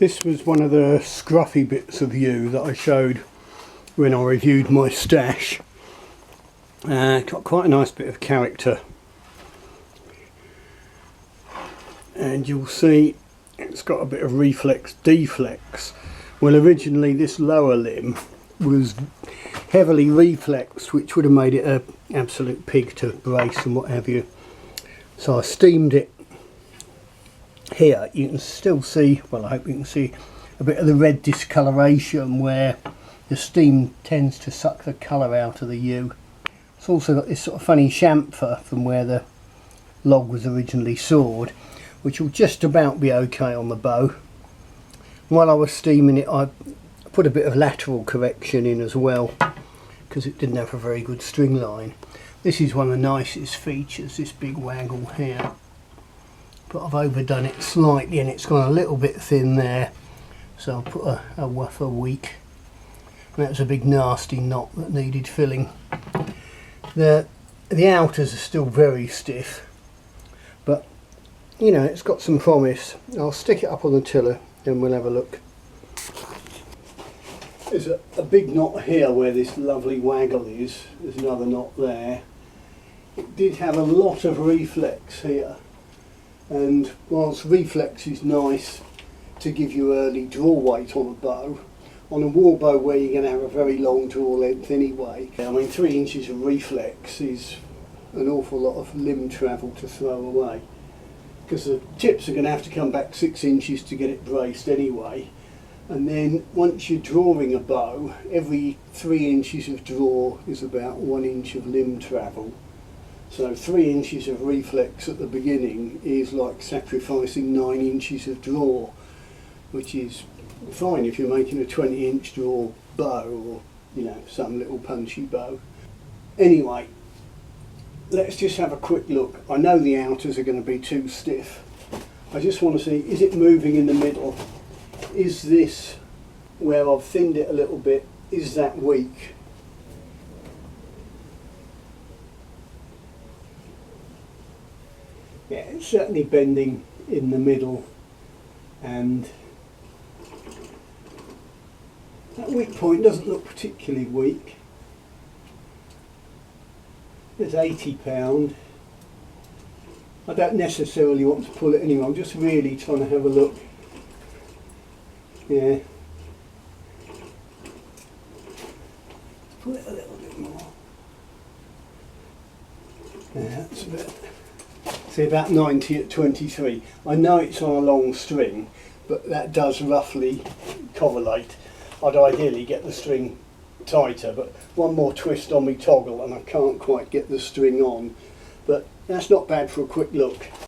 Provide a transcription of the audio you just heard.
This was one of the scruffy bits of yew that I showed when I reviewed my stash. Got quite a nice bit of character, and you'll see it's got a bit of reflex deflex. Well, originally this lower limb was heavily reflexed, which would have made it an absolute pig to brace and what have you. So I steamed it. Here you can still see, well, I hope you can see a bit of the red discoloration where the steam tends to suck the colour out of the yew. It's also got this sort of funny chamfer from where the log was originally sawed, which will just about be okay on the bow. While I was steaming it, I put a bit of lateral correction in as well, because it didn't have a very good string line. This is one of the nicest features, this big waggle here. But I've overdone it slightly and it's gone a little bit thin there, so I'll put a woofer weak. And that was a big nasty knot that needed filling. The outers are still very stiff, but you know, it's got some promise. I'll stick it up on the tiller and we'll have a look. There's a big knot here where this lovely waggle is. There's another knot there. It did have a lot of reflex here. And whilst reflex is nice to give you early draw weight on a bow, on a warbow where you're going to have a very long draw length anyway, I mean 3 inches of reflex is an awful lot of limb travel to throw away, because the tips are going to have to come back 6 inches to get it braced anyway. And then once you're drawing a bow, every 3 inches of draw is about 1 inch of limb travel. So 3 inches of reflex at the beginning is like sacrificing 9 inches of draw, which is fine if you're making a 20-inch draw bow or, you know, some little punchy bow. Anyway, let's just have a quick look. I know the outers are going to be too stiff. I just want to see, is it moving in the middle? Is this, where I've thinned it a little bit, is that weak? Yeah, it's certainly bending in the middle, and that weak point doesn't look particularly weak. There's 80 pound. I don't necessarily want to pull it anyway, I'm just really trying to have a look. Yeah. Pull it a little bit more. Yeah, that's a bit. See, about 90 at 23. I know it's on a long string, but that does roughly correlate. I'd ideally get the string tighter, but one more twist on my toggle and I can't quite get the string on. But that's not bad for a quick look.